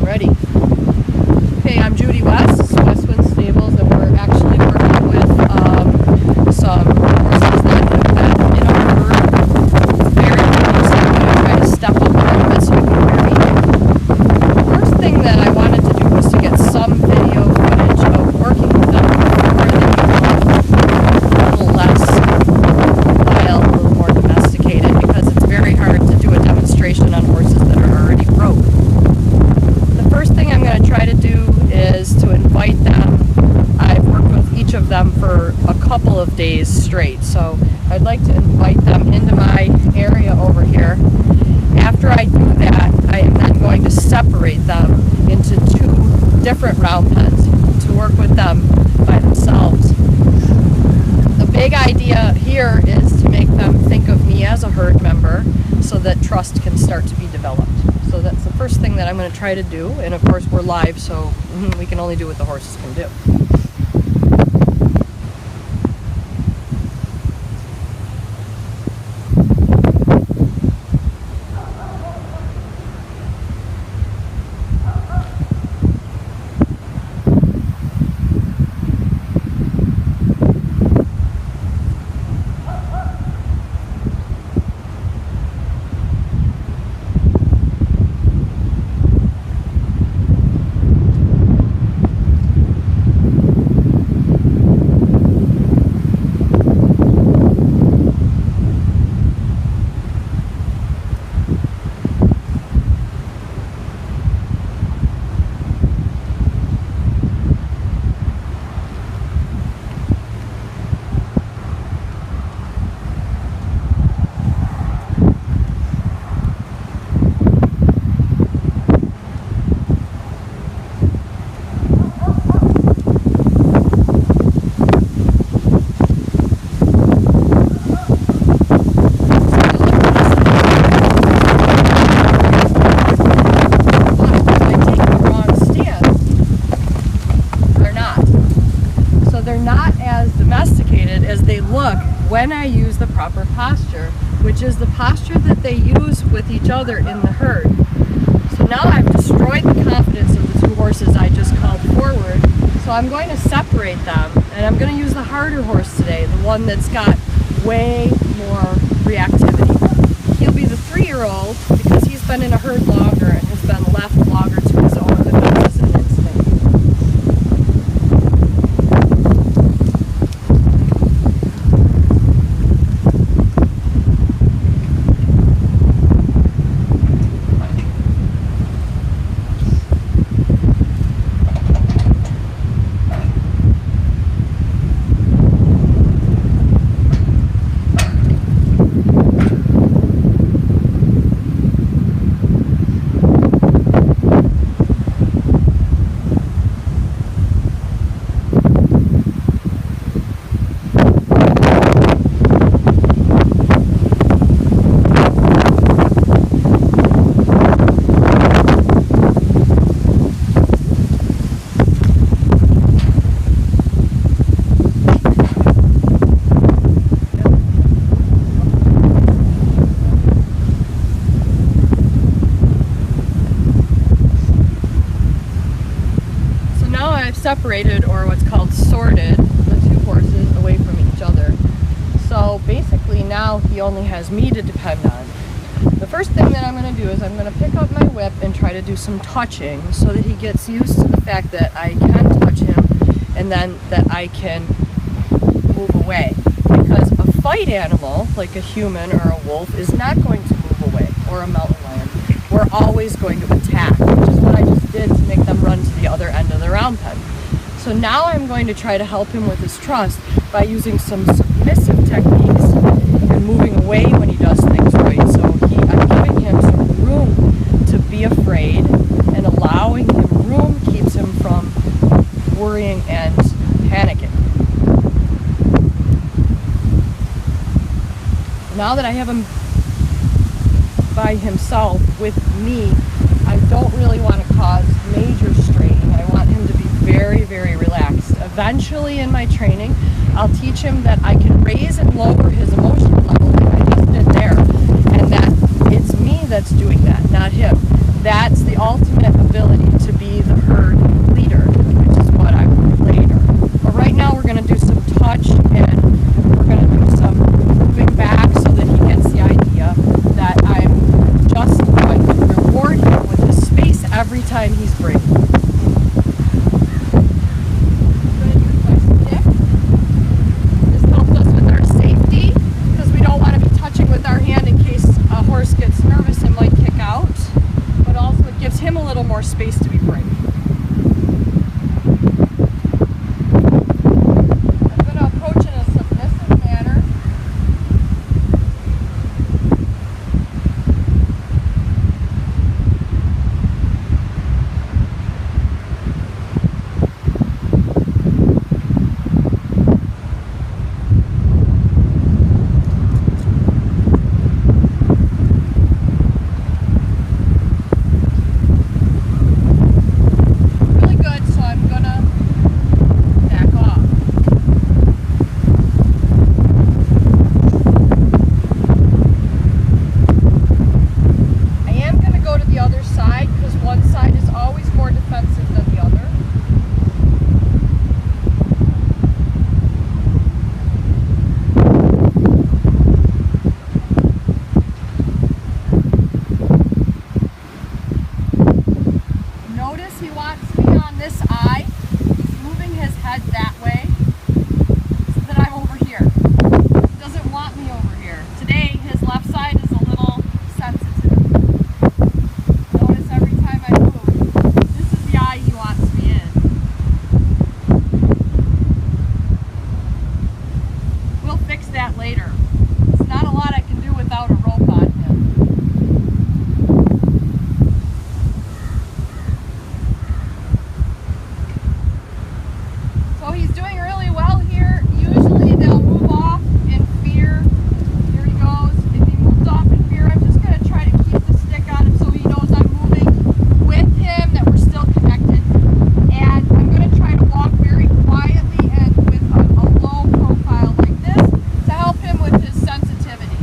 ready. Okay, I'm Judy West, Westwind Stables, and we're actually working with some horses that have been in our herd very long, so I'm going to try to step up a little bit so we can wear me. The first thing that I wanted to do was to get some video footage of working with them where they become a little less wild, a little more domesticated, because it's very hard to do a demonstration on horses that are already broke. The first thing I'm going to try to do is to invite them. I've worked with each of them for a couple of days straight, so I'd like to invite them into my area over here. After I do that, I am then going to separate them into two different round pens to work with them by themselves. The big idea here is to make them think of me as a herd member so that trust can start to be developed. So that's the first thing that I'm going to try to do, and of course we're live, so we can only do what the horses can do. When I use the proper posture, which is the posture that they use with each other in the herd. So now I've destroyed the confidence of the two horses I just called forward, so I'm going to separate them, and I'm going to use the harder horse today, the one that's got way more reactivity. He'll be the 3-year-old because he's been in a herd longer and has been left longer to his own defenses and instinct. Separated, or what's called sorted, the two horses away from each other. So basically now he only has me to depend on. The first thing that I'm going to do is I'm going to pick up my whip and try to do some touching so that he gets used to the fact that I can touch him and then that I can move away. Because a fight animal, like a human or a wolf, is not going to move away, or a mountain lion. We're always going to attack, which is what I just did to make them run to the other end of the round pen. So now I'm going to try to help him with his trust by using some submissive techniques and moving away when he does things right. So I'm giving him some room to be afraid, and allowing him room keeps him from worrying and panicking. Now that I have him by himself with me, I don't really want to cause major strain. I want him to be very, very relaxed. Eventually in my training, I'll teach him that I can raise and lower his emotional level like I just did there, and that it's me that's doing that, not him. That's the ultimate ability every time he's breaking. This helps us with our safety because we don't want to be touching with our hand in case a horse gets nervous and might kick out. But also it gives him a little more space to be brave. I'm going to approach in a submissive manner. He wants me on this eye. He's moving his head that way so that I'm over here. He doesn't want me over here. Today his left side is a little sensitive. Notice every time I move, this is the eye he wants me in. We'll fix that later. There's not a lot I can do without a rope on him. So he's doing really well here. Usually they'll move off in fear. Here he goes. If he moves off in fear, I'm just going to try to keep the stick on him so he knows I'm moving with him, that we're still connected. And I'm going to try to walk very quietly and with a low profile like this to help him with his sensitivity.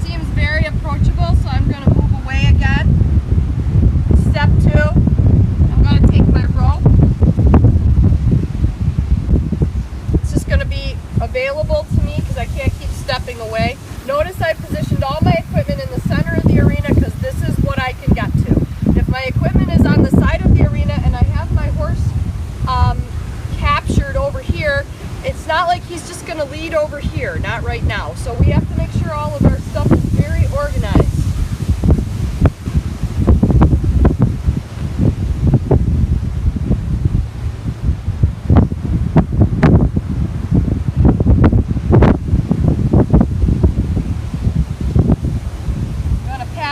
Seems very approachable, so I'm going to move away again. Step 2, I'm going to take my rope. It's just going to be available to me because I can't keep stepping away. Notice I positioned all my equipment in the center of the arena because this is what I can get to. If my equipment is on the side of the arena and I have my horse captured over here, it's not like he's just going to lead over here, not right now. So we have to make sure all of our stuff is very organized.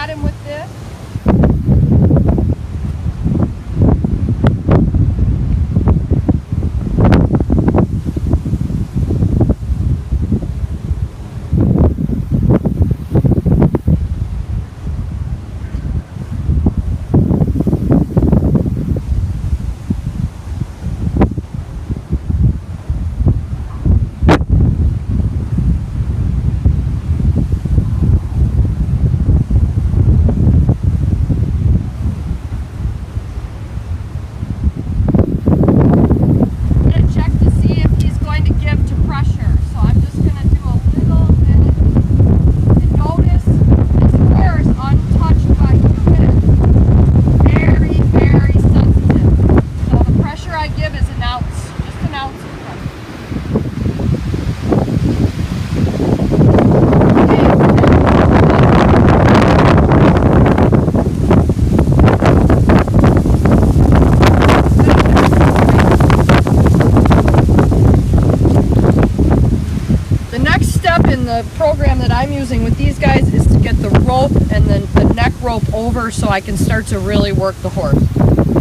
Him with this. The program that I'm using with these guys is to get the rope and then the neck rope over so I can start to really work the horse.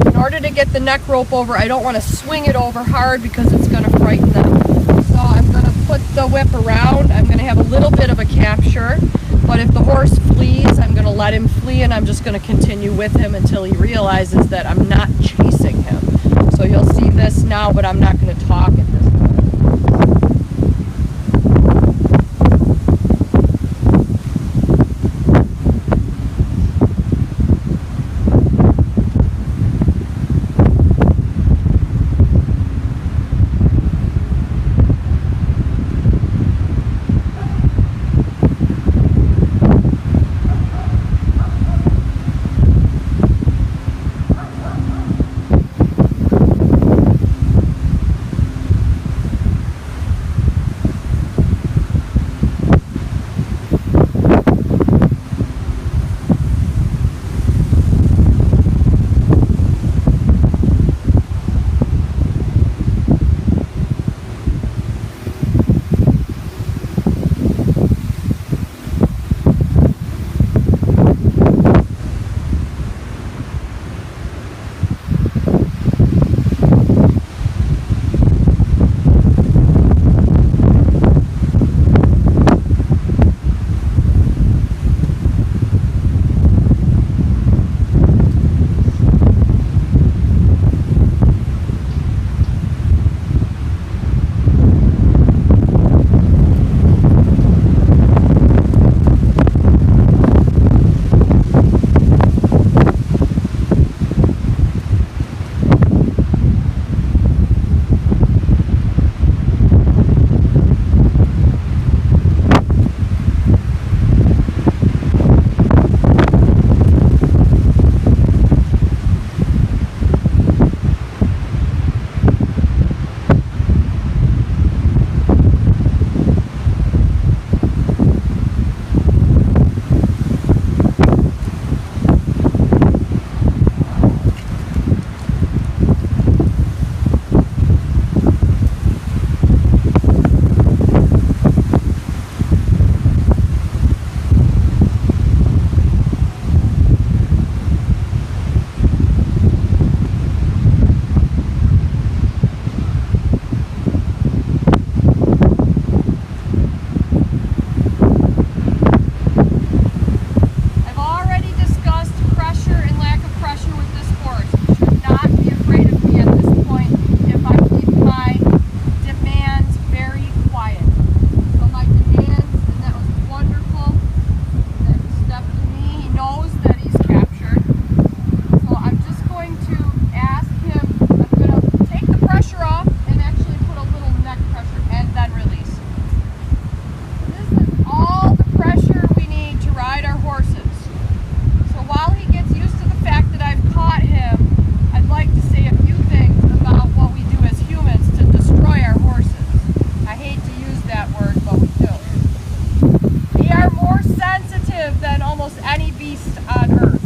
In order to get the neck rope over, I don't want to swing it over hard because it's going to frighten them. So I'm going to put the whip around. I'm going to have a little bit of a capture, but if the horse flees, I'm going to let him flee and I'm just going to continue with him until he realizes that I'm not chasing him. So you'll see this now, but I'm not going to talk at this point. active than almost any beast on Earth.